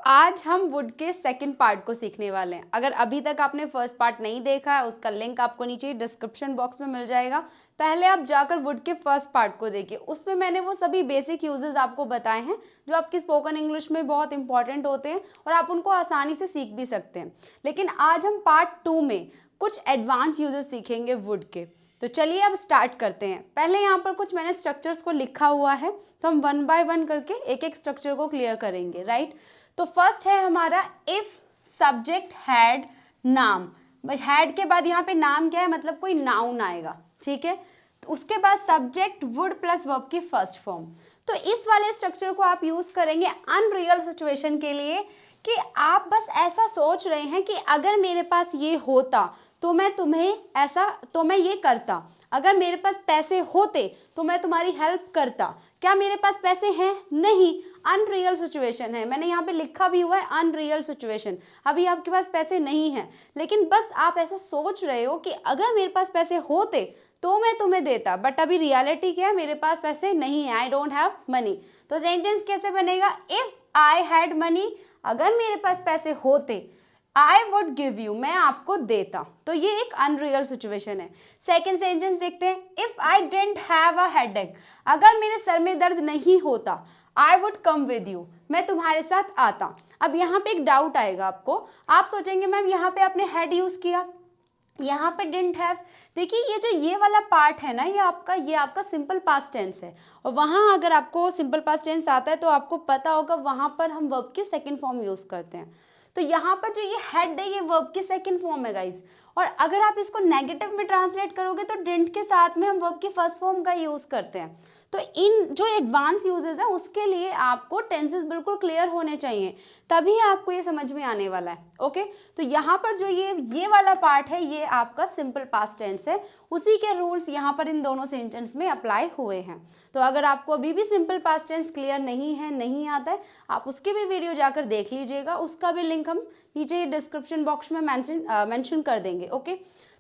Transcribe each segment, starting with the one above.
आज हम वुड के सेकंड पार्ट को सीखने वाले हैं। अगर अभी तक आपने फर्स्ट पार्ट नहीं देखा है, उसका लिंक आपको नीचे डिस्क्रिप्शन बॉक्स में मिल जाएगा। पहले आप जाकर वुड के फर्स्ट पार्ट को देखिए, उसमें मैंने वो सभी बेसिक यूजेस आपको बताए हैं जो आपकी स्पोकन इंग्लिश में बहुत इंपॉर्टेंट होते हैं और आप उनको आसानी से सीख भी सकते हैं। लेकिन आज हम पार्ट 2 में कुछ एडवांस यूजेस सीखेंगे वुड के। तो चलिए अब स्टार्ट करते हैं। पहले यहाँ पर कुछ मैंने स्ट्रक्चर्स को लिखा हुआ है, तो हम 1 बाय 1 करके एक एक स्ट्रक्चर को क्लियर करेंगे, राइट। तो फर्स्ट है हमारा इफ सब्जेक्ट हैड नाम। हैड के बाद यहाँ पे नाम क्या है, मतलब कोई नाउन आएगा, ठीक है। तो उसके बाद सब्जेक्ट वुड प्लस वर्ब की फर्स्ट फॉर्म। तो इस वाले स्ट्रक्चर को आप यूज करेंगे अनरियल सिचुएशन के लिए कि आप बस ऐसा सोच रहे हैं कि अगर मेरे पास ये होता तो मैं ये करता, अगर मेरे पास पैसे होते तो मैं तुम्हारी हेल्प करता। क्या मेरे पास पैसे हैं? नहीं, अनरियल सिचुएशन है। मैंने यहाँ पे लिखा भी हुआ है अनरियल सिचुएशन। अभी आपके पास पैसे नहीं हैं, लेकिन बस आप ऐसा सोच रहे हो कि अगर मेरे पास पैसे होते तो मैं तुम्हें देता, बट अभी रियलिटी क्या है, मेरे पास पैसे नहीं है, आई डोंट हैव मनी। तो सेंटेंस कैसे बनेगा? इफ आई हैड मनी, अगर मेरे पास पैसे होते, आई वुड गिव यू, मैं आपको देता। तो ये एक अनरियल सिचुएशन है। सेकेंड सेंटेंस देखते हैं, if I didn't have a headache, अगर मेरे सर में दर्द नहीं होता, I would come with you, मैं तुम्हारे साथ आता। अब यहाँ पे एक डाउट आएगा आपको, आप सोचेंगे मैम यहाँ पे आपने हैड यूज किया, यहाँ पे डिडंट हैव। देखिए ये जो ये वाला पार्ट है ना, ये आपका सिंपल पास्ट टेंस है, और वहाँ अगर आपको सिंपल पास्ट टेंस आता है तो आपको पता होगा वहाँ पर हम वर्ब की सेकंड फॉर्म यूज करते हैं। तो यहाँ पर जो ये हेड है, ये वर्ब की सेकंड फॉर्म है गाइज। और अगर आप इसको नेगेटिव में ट्रांसलेट करोगे तो डिडंट के साथ में हम वर्ब की फर्स्ट फॉर्म का यूज करते हैं। तो इन जो एडवांस यूजेस है उसके लिए आपको टेंसेस बिल्कुल क्लियर होने चाहिए, तभी आपको ये समझ में आने वाला है। ओके, तो यहाँ पर जो ये वाला पार्ट है, ये आपका सिंपल पास्ट टेंस है, उसी के रूल्स यहाँ पर इन दोनों सेंटेंस में अप्लाई हुए हैं। तो अगर आपको अभी भी सिंपल पास्ट टेंस क्लियर नहीं आता है, आप उसकी भी वीडियो जाकर देख लीजिएगा, उसका भी लिंक हम नीचे डिस्क्रिप्शन बॉक्स में मेंशन कर देंगे। ओके,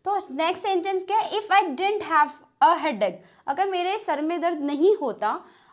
तो नेक्स्ट सेंटेंस क्या है, if I didn't have a headache, अगर मेरे सर में दर्द नहीं होता,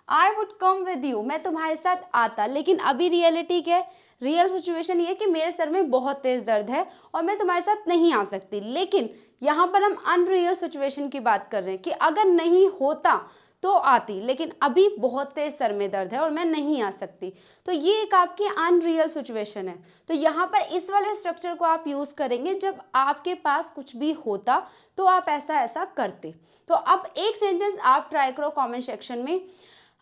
I would come with you, मैं तुम्हारे साथ आता। लेकिन अभी रियलिटी क्या है, रियल सिचुएशन ये कि मेरे सर में बहुत तेज दर्द है और मैं तुम्हारे साथ नहीं आ सकती। लेकिन यहाँ पर हम अनरियल सिचुएशन की बात कर रहे हैं कि अगर नहीं होता तो आती, लेकिन अभी बहुत तेज सर में दर्द है और मैं नहीं आ सकती। तो ये एक आपकी अनरियल सिचुएशन है। तो यहाँ पर इस वाले स्ट्रक्चर को आप यूज करेंगे जब आपके पास कुछ भी होता तो आप ऐसा करते। तो अब एक सेंटेंस आप ट्राई करो कमेंट सेक्शन में,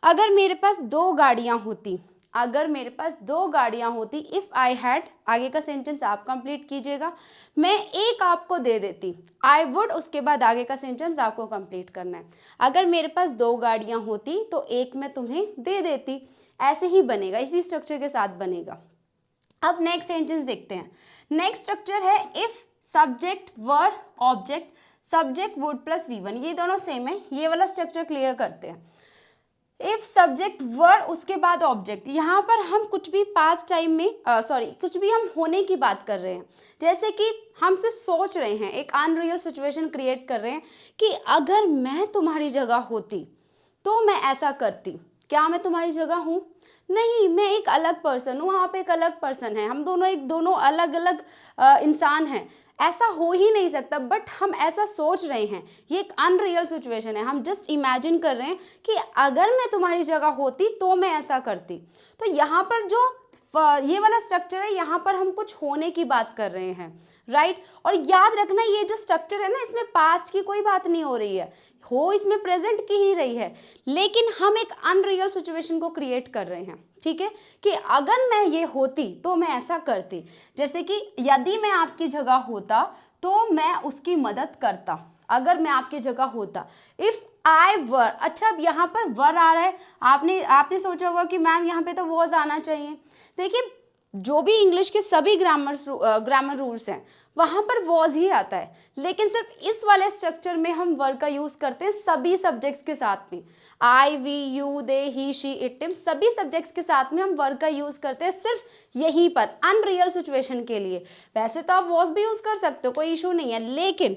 अगर मेरे पास 2 गाड़ियाँ होती, अगर मेरे पास 2 गाड़ियाँ होती, इफ़ आई हैड, आगे का सेंटेंस आप कंप्लीट कीजिएगा, मैं एक आपको दे देती, आई वुड, उसके बाद आगे का सेंटेंस आपको कंप्लीट करना है। अगर मेरे पास 2 गाड़ियाँ होती तो एक मैं तुम्हें दे देती, ऐसे ही बनेगा, इसी स्ट्रक्चर के साथ बनेगा। अब नेक्स्ट सेंटेंस देखते हैं। नेक्स्ट स्ट्रक्चर है if subject were object, subject would plus V1, ये दोनों सेम है। ये वाला स्ट्रक्चर क्लियर करते हैं। इफ सब्जेक्ट वर, उसके बाद ऑब्जेक्ट, यहाँ पर हम कुछ भी पास्ट टाइम में कुछ भी हम होने की बात कर रहे हैं। जैसे कि हम सिर्फ सोच रहे हैं, एक अनरियल सिचुएशन क्रिएट कर रहे हैं कि अगर मैं तुम्हारी जगह होती तो मैं ऐसा करती। क्या मैं तुम्हारी जगह हूँ? नहीं, मैं एक अलग पर्सन हूँ, आप एक अलग पर्सन है, हम दोनों अलग अलग इंसान हैं। ऐसा हो ही नहीं सकता, बट हम ऐसा सोच रहे हैं, ये एक अनरियल सिचुएशन है। हम जस्ट इमेजिन कर रहे हैं कि अगर मैं तुम्हारी जगह होती तो मैं ऐसा करती। तो यहाँ पर जो ये वाला स्ट्रक्चर है, यहाँ पर हम कुछ होने की बात कर रहे हैं, राइट। और याद रखना, ये जो स्ट्रक्चर है ना, इसमें पास्ट की कोई बात नहीं हो रही है, इसमें प्रेजेंट की ही रही है, लेकिन हम एक अनरियल सिचुएशन को क्रिएट कर रहे हैं, ठीक है, कि अगर मैं ये होती तो मैं ऐसा करती। जैसे कि यदि मैं आपकी जगह होता तो मैं उसकी मदद करता, अगर मैं आपकी जगह होता। इफ आई वर, अच्छा अब यहाँ पर वर आ रहा है, आपने सोचा होगा कि मैम यहाँ पे तो वॉज आना चाहिए। देखिए, जो भी इंग्लिश के सभी ग्रामर रूल्स हैं वहाँ पर वॉज ही आता है, लेकिन सिर्फ इस वाले स्ट्रक्चर में हम वर का यूज करते हैं सभी सब्जेक्ट्स के साथ में। I, we, you, they, he, she, it, him, सभी सब्जेक्ट्स के साथ में हम वर का यूज करते हैं सिर्फ यहीं पर अनरियल सिचुएशन के लिए। वैसे तो आप वॉज भी यूज कर सकते हो, कोई इशू नहीं है, लेकिन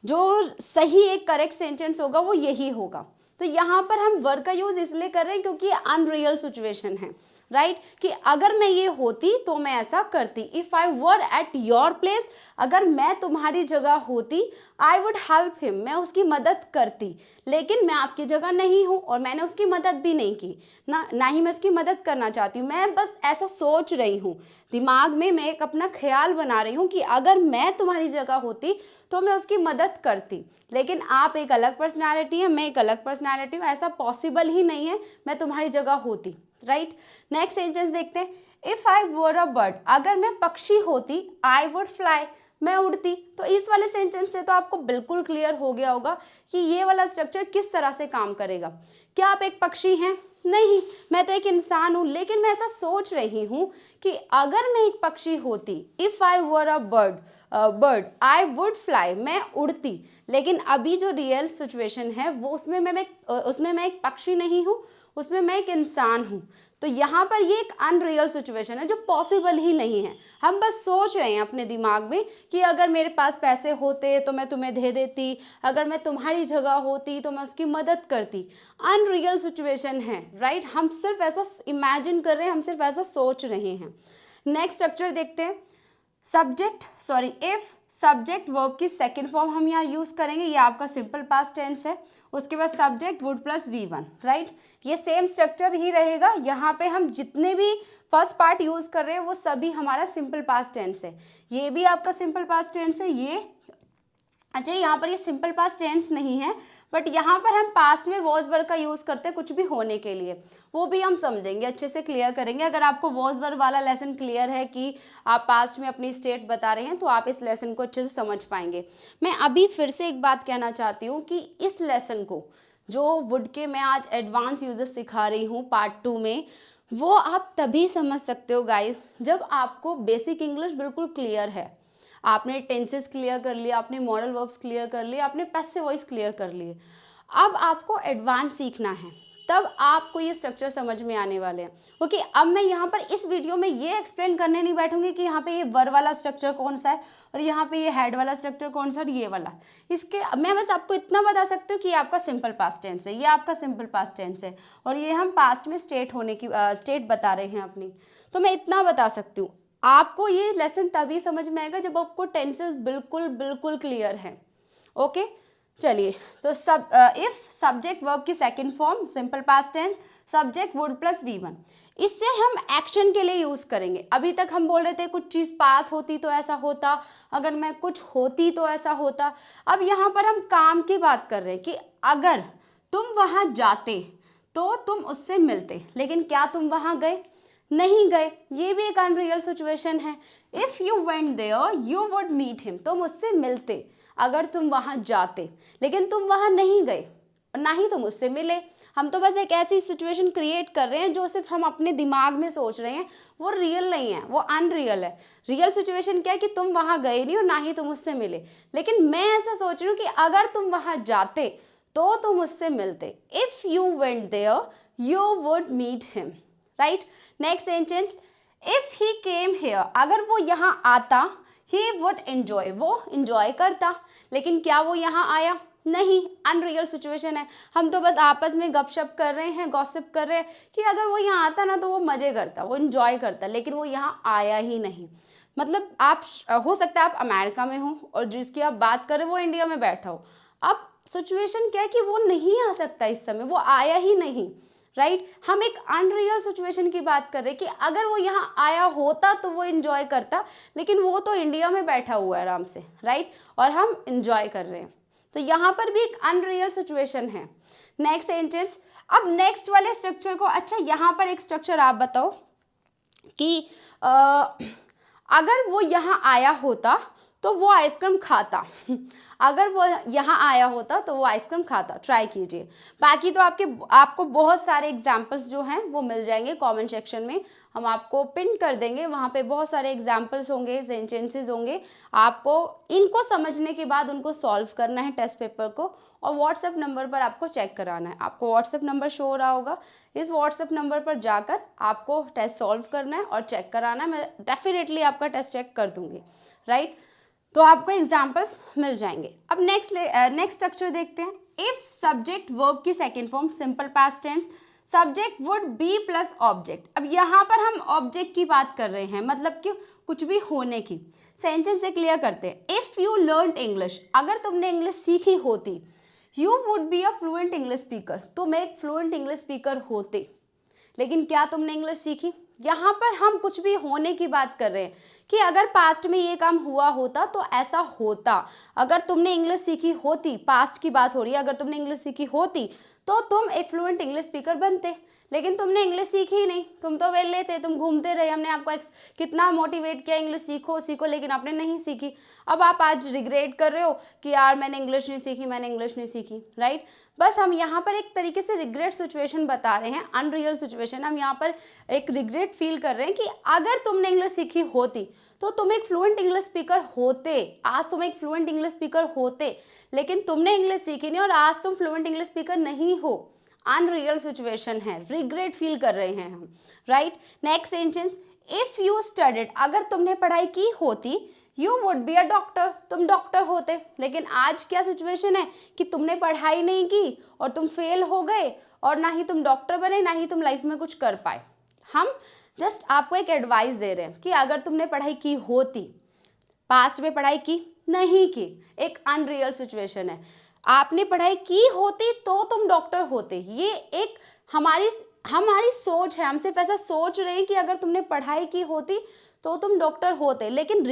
जो सही एक करेक्ट सेंटेंस होगा वो यही होगा। तो यहाँ पर हम वर्ब का यूज इसलिए कर रहे हैं क्योंकि ये अनरियल सिचुएशन है, राइट कि अगर मैं ये होती तो मैं ऐसा करती। If I were at your place, अगर मैं तुम्हारी जगह होती, आई वुड हेल्प हिम, मैं उसकी मदद करती। लेकिन मैं आपकी जगह नहीं हूँ और मैंने उसकी मदद भी नहीं की, ना ही मैं उसकी मदद करना चाहती हूँ। मैं बस ऐसा सोच रही हूँ, दिमाग में मैं एक अपना ख्याल बना रही हूँ कि अगर मैं तुम्हारी जगह होती तो मैं उसकी मदद करती। लेकिन आप एक अलग पर्सनैलिटी है, मैं एक अलग पर्सनैलिटी हूँ, ऐसा पॉसिबल ही नहीं है मैं तुम्हारी जगह होती। राइट, नेक्स्ट सेंटेंस देखते हैं। If I were a bird, अगर मैं पक्षी होती, आई वुड फ्लाई, मैं उड़ती। तो इस वाले सेंटेंस से तो आपको बिल्कुल क्लियर हो गया होगा कि ये वाला स्ट्रक्चर किस तरह से काम करेगा। क्या आप एक पक्षी हैं? नहीं, मैं तो एक इंसान हूं, लेकिन मैं ऐसा सोच रही हूं कि अगर मैं एक पक्षी होती, if I were a bird I would fly, मैं उड़ती। लेकिन अभी जो रियल सिचुएशन है वो उसमें मैं एक पक्षी नहीं हूँ, उसमें मैं एक इंसान हूँ। तो यहाँ पर ये एक अनरियल सिचुएशन है जो पॉसिबल ही नहीं है। हम बस सोच रहे हैं अपने दिमाग में कि अगर मेरे पास पैसे होते तो मैं तुम्हें दे देती, अगर मैं तुम्हारी जगह होती तो मैं उसकी मदद करती। अनरियल सिचुएशन है, राइट। हम सिर्फ ऐसा इमेजिन कर रहे हैं, हम सिर्फ ऐसा सोच रहे हैं। नेक्स्ट स्ट्रक्चर देखते हैं। इफ सब्जेक्ट वर्ब की सेकेंड फॉर्म हम यहाँ यूज करेंगे, ये आपका सिंपल पास्ट टेंस है। उसके बाद subject would plus V1, right. ये सेम स्ट्रक्चर ही रहेगा। यहाँ पे हम जितने भी फर्स्ट पार्ट यूज कर रहे हैं वो सभी हमारा सिंपल पास्ट टेंस है। ये भी आपका सिंपल पास्ट टेंस है। ये अच्छा, यहाँ पर ये सिंपल पास्ट टेंस नहीं है, बट यहाँ पर हम पास्ट में वॉज वर्ब का यूज़ करते हैं कुछ भी होने के लिए, वो भी हम समझेंगे, अच्छे से क्लियर करेंगे। अगर आपको वॉज वर्ब वाला लेसन क्लियर है कि आप पास्ट में अपनी स्टेट बता रहे हैं तो आप इस लेसन को अच्छे से समझ पाएंगे। मैं अभी फिर से एक बात कहना चाहती हूँ कि इस लेसन को जो वुड के मैं आज एडवांस यूजेस सिखा रही हूँ पार्ट 2 में, वो आप तभी समझ सकते हो गाइस जब आपको बेसिक इंग्लिश बिल्कुल क्लियर है। आपने टेंसेस क्लियर कर लिया, आपने मॉडल वर्ब्स क्लियर कर लिए, आपने पैसिव वॉइस क्लियर कर लिए। अब आपको एडवांस सीखना है, तब आपको ये स्ट्रक्चर समझ में आने वाले हैं। ओके, अब मैं यहाँ पर इस वीडियो में ये एक्सप्लेन करने नहीं बैठूंगी कि यहाँ पे ये वर वाला स्ट्रक्चर कौन सा है और यहाँ पे ये हेड वाला स्ट्रक्चर कौन सा और ये वाला। इसके मैं बस आपको इतना बता सकती हूँ कि ये आपका सिंपल पास्ट टेंस है, ये आपका सिंपल पास्ट टेंस है और ये हम पास्ट में स्टेट बता रहे हैं अपनी। तो मैं इतना बता सकती हूँ। आपको ये लेसन तभी समझ में आएगा जब आपको टेंसेस बिल्कुल बिल्कुल क्लियर है। ओके, चलिए। तो इफ सब्जेक्ट वर्ब की second form simple past tense, subject would plus V1, इससे हम एक्शन के लिए यूज करेंगे। अभी तक हम बोल रहे थे कुछ चीज पास होती तो ऐसा होता, अगर मैं कुछ होती तो ऐसा होता। अब यहाँ पर हम काम की बात कर रहे हैं कि अगर तुम वहां जाते तो तुम उससे मिलते, लेकिन क्या तुम वहां गए? नहीं गए। ये भी एक अनरियल सिचुएशन है। If you went there you would meet him, तुम उससे मिलते अगर तुम वहां जाते, लेकिन तुम वहां नहीं गए और ना ही तुम उससे मिले। हम तो बस एक ऐसी सिचुएशन क्रिएट कर रहे हैं जो सिर्फ हम अपने दिमाग में सोच रहे हैं, वो रियल नहीं है, वो अनरियल है। रियल सिचुएशन क्या है कि तुम वहां गए नहीं और ना ही तुम उससे मिले, लेकिन मैं ऐसा सोच रही हूँ कि अगर तुम वहां जाते तो तुम उससे मिलते। If you went there you would meet him, right. Next sentence, if he came here, अगर वो यहाँ आता, ही वुड एंजॉय, वो एंजॉय करता, लेकिन क्या वो यहाँ आया? नहीं, अनरियल सिचुएशन है। हम तो बस आपस में गपशप कर रहे हैं, गॉसिप कर रहे हैं कि अगर वो यहाँ आता ना तो वो मजे करता, वो एंजॉय करता, लेकिन वो यहाँ आया ही नहीं। मतलब आप हो सकता है आप अमेरिका में हो और जिसकी आप बात कर रहे हो वो इंडिया में बैठा हो। अब सिचुएशन क्या है कि वो नहीं आ सकता इस समय, वो आया ही नहीं, राइट। हम एक अनरियल सिचुएशन की बात कर रहे हैं कि अगर वो यहाँ आया होता तो वो एंजॉय करता, लेकिन वो तो इंडिया में बैठा हुआ है आराम से, राइट, और हम एंजॉय कर रहे हैं। तो यहाँ पर भी एक अनरियल सिचुएशन है। नेक्स्ट सेंटेंस, अब नेक्स्ट वाले स्ट्रक्चर को, अच्छा यहाँ पर एक स्ट्रक्चर आप बताओ कि अगर वो यहाँ आया होता तो वो आइसक्रीम खाता। अगर वो यहाँ आया होता तो वो आइसक्रीम खाता। ट्राई कीजिए। बाकी तो आपको बहुत सारे एग्जाम्पल्स जो हैं वो मिल जाएंगे कमेंट सेक्शन में, हम आपको पिन कर देंगे। वहाँ पे बहुत सारे एग्जाम्पल्स होंगे, सेंटेंसेस होंगे। आपको इनको समझने के बाद उनको सॉल्व करना है टेस्ट पेपर को, और व्हाट्सएप नंबर पर आपको चेक कराना है। आपको व्हाट्सएप नंबर शो हो रहा होगा, इस व्हाट्सएप नंबर पर जाकर आपको टेस्ट सॉल्व करना है और चेक कराना है। मैं डेफिनेटली आपका टेस्ट चेक कर दूँगी, राइट। तो आपको एग्जाम्पल्स मिल जाएंगे। अब नेक्स्ट स्ट्रक्चर देखते हैं। इफ सब्जेक्ट वर्ब की second form simple past tense, subject would be plus object. अब यहाँ पर हम ऑब्जेक्ट की बात कर रहे हैं, मतलब कि कुछ भी होने की। सेंटेंस से क्लियर करते हैं। इफ यू लर्न इंग्लिश, अगर तुमने इंग्लिश सीखी होती, you would be a fluent English speaker, तुम एक फ्लुएंट इंग्लिश स्पीकर होते। लेकिन क्या तुमने इंग्लिश सीखी? यहाँ पर हम कुछ भी होने की बात कर रहे हैं कि अगर पास्ट में ये काम हुआ होता तो ऐसा होता। अगर तुमने इंग्लिश सीखी होती, पास्ट की बात हो रही है, अगर तुमने इंग्लिश सीखी होती तो तुम एक फ्लुएंट इंग्लिश स्पीकर बनते। लेकिन तुमने इंग्लिश सीखी ही नहीं, तुम तो वेले थे, तुम घूमते रहे। हमने आपको कितना मोटिवेट किया इंग्लिश सीखो सीखो, लेकिन आपने नहीं सीखी। अब आप आज रिग्रेट कर रहे हो कि यार मैंने इंग्लिश नहीं सीखी, मैंने इंग्लिश नहीं सीखी, राइट। बस हम यहाँ पर एक तरीके से रिग्रेट सिचुएशन बता रहे हैं, अनरियल सिचुएशन। हम यहाँ पर एक रिग्रेट फील कर रहे हैं कि अगर तुमने इंग्लिश सीखी होती तो तुम एक फ्लुएंट इंग्लिश स्पीकर होते। आज तुम एक फ्लुएंट इंग्लिश स्पीकर होते, लेकिन तुमने इंग्लिश सीखी नहीं और आज तुम फ्लुएंट इंग्लिश स्पीकर नहीं हो। अनरियल सिचुएशन है, रिग्रेट फील कर रहे हैं हम, right. Next sentence, if you studied, अगर तुमने पढ़ाई की होती, you would be a doctor, तुम डॉक्टर होते। लेकिन आज क्या सिचुएशन है कि तुमने पढ़ाई नहीं की और तुम फेल हो गए, और ना ही तुम डॉक्टर बने, ना ही तुम लाइफ में कुछ कर पाए। हम जस्ट आपको एक एडवाइस दे रहे हैं कि अगर तुमने पढ़ाई की होती, पास्ट में पढ़ाई की नहीं की, एक अनरियल सिचुएशन है। आपने पढ़ाई की होती तो तुम डॉक्टर होते। ये एक हमारी सोच है, हम सिर्फ ऐसा सोच रहे हैं कि अगर तुमने पढ़ाई की होती तो तुम डॉक्टर होते। लेकिन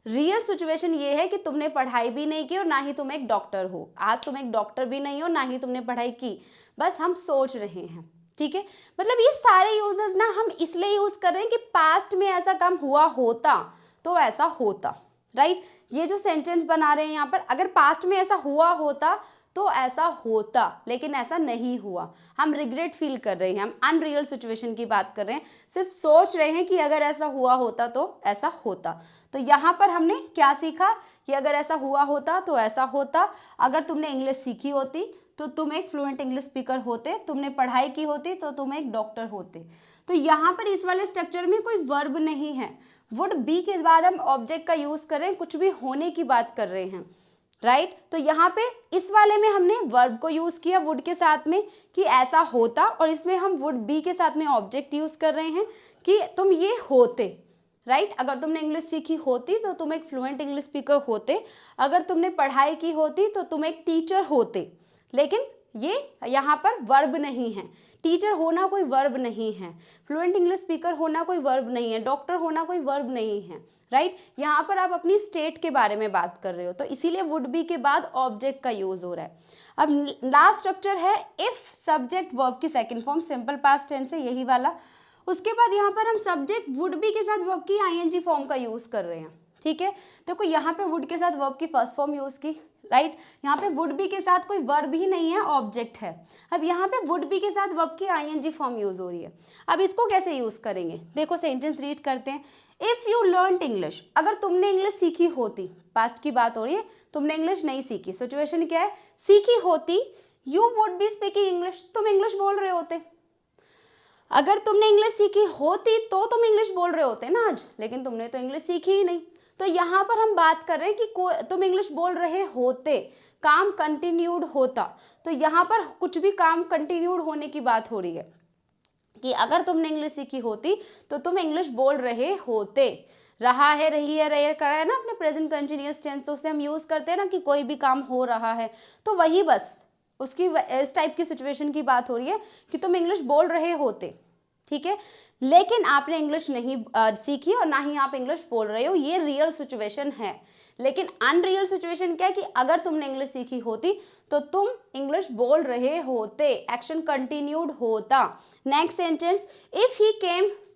रियल सिचुएशन ये है कि तुमने पढ़ाई भी नहीं की और ना ही तुम एक डॉक्टर हो। आज तुम एक डॉक्टर भी नहीं हो, ना ही तुमने पढ़ाई की, बस हम सोच रहे हैं, ठीक है। मतलब ये सारे यूजेस ना हम इसलिए यूज कर रहे हैं कि पास्ट में ऐसा काम हुआ होता तो ऐसा होता, राइट। ये जो सेंटेंस बना रहे हैं यहाँ पर, अगर पास्ट में ऐसा हुआ होता तो ऐसा होता, लेकिन ऐसा नहीं हुआ। हम रिग्रेट फील कर रहे हैं, हम अनरियल सिचुएशन की बात कर रहे हैं, सिर्फ सोच रहे हैं कि अगर ऐसा हुआ होता तो ऐसा होता। तो यहाँ पर हमने क्या सीखा कि अगर ऐसा हुआ होता तो ऐसा होता। अगर तुमने इंग्लिश सीखी होती तो तुम एक फ्लुएंट इंग्लिश स्पीकर होते, तुमने पढ़ाई की होती तो तुम एक डॉक्टर होते। तो यहाँ पर इस वाले स्ट्रक्चर में कोई वर्ब नहीं है। वुड बी के बाद हम ऑब्जेक्ट का यूज कर रहे हैं, कुछ भी होने की बात कर रहे हैं, राइट। तो यहाँ पे इस वाले में हमने वर्ब को यूज किया वुड के साथ में कि ऐसा होता, और इसमें हम वुड बी के साथ में ऑब्जेक्ट यूज कर रहे हैं कि तुम ये होते, राइट। अगर तुमने इंग्लिश सीखी होती तो तुम एक फ्लुएंट इंग्लिश स्पीकर होते। अगर तुमने पढ़ाई की होती तो तुम एक टीचर होते। लेकिन ये यहाँ पर वर्ब नहीं है। टीचर होना कोई वर्ब नहीं है, फ्लुएंट इंग्लिश स्पीकर होना कोई वर्ब नहीं है, डॉक्टर होना कोई वर्ब नहीं है, राइट। यहाँ पर आप अपनी स्टेट के बारे में बात कर रहे हो, तो इसीलिए वुड बी के बाद ऑब्जेक्ट का यूज हो रहा है। अब लास्ट स्ट्रक्चर है इफ सब्जेक्ट वर्ब की second form, simple past tense है यही वाला। उसके बाद यहाँ पर हम सब्जेक्ट वुड बी के साथ वर्ब की आईएनजी फॉर्म का यूज कर रहे हैं, ठीक है। देखो यहाँ पे वुड के साथ वर्ब की फर्स्ट फॉर्म यूज की, राइट। यहाँ पे वुड बी के साथ कोई वर्ब ही नहीं है, ऑब्जेक्ट है। अब यहाँ पे वुड बी के साथ वर्ब की आईएनजी फॉर्म यूज हो रही है। अब इसको कैसे यूज करेंगे, देखो सेंटेंस रीड करते हैं। इफ यू लर्नड इंग्लिश, अगर तुमने इंग्लिश सीखी होती, पास्ट की बात हो रही है, तुमने इंग्लिश नहीं सीखी, सिचुएशन क्या है, सीखी होती, you would be speaking English, तुम इंग्लिश बोल रहे होते। अगर तुमने इंग्लिश सीखी होती तो तुम इंग्लिश बोल रहे होते ना आज, लेकिन तुमने तो इंग्लिश सीखी ही नहीं। तो यहाँ पर हम बात कर रहे हैं कि तुम इंग्लिश बोल रहे होते, काम कंटिन्यूड होता। तो यहाँ पर कुछ भी काम कंटिन्यूड होने की बात हो रही है कि अगर तुमने इंग्लिश सीखी होती तो तुम इंग्लिश बोल रहे होते। रहा है, रही है, रहे करा है ना अपने प्रेजेंट कंटिन्यूअस टेंस, तो उससे हम यूज करते हैं ना कि कोई भी काम हो रहा है, तो वही बस उसकी इस टाइप की सिचुएशन की बात हो रही है कि तुम इंग्लिश बोल रहे होते, ठीक है। लेकिन आपने इंग्लिश नहीं सीखी और ना ही आप इंग्लिश बोल रहे हो, ये रियल सिचुएशन है। लेकिन अनरियल सिचुएशन क्या है कि अगर तुमने इंग्लिश सीखी होती तो तुम इंग्लिश बोल रहे होते, एक्शन कंटिन्यूड होता। Next sentence, if he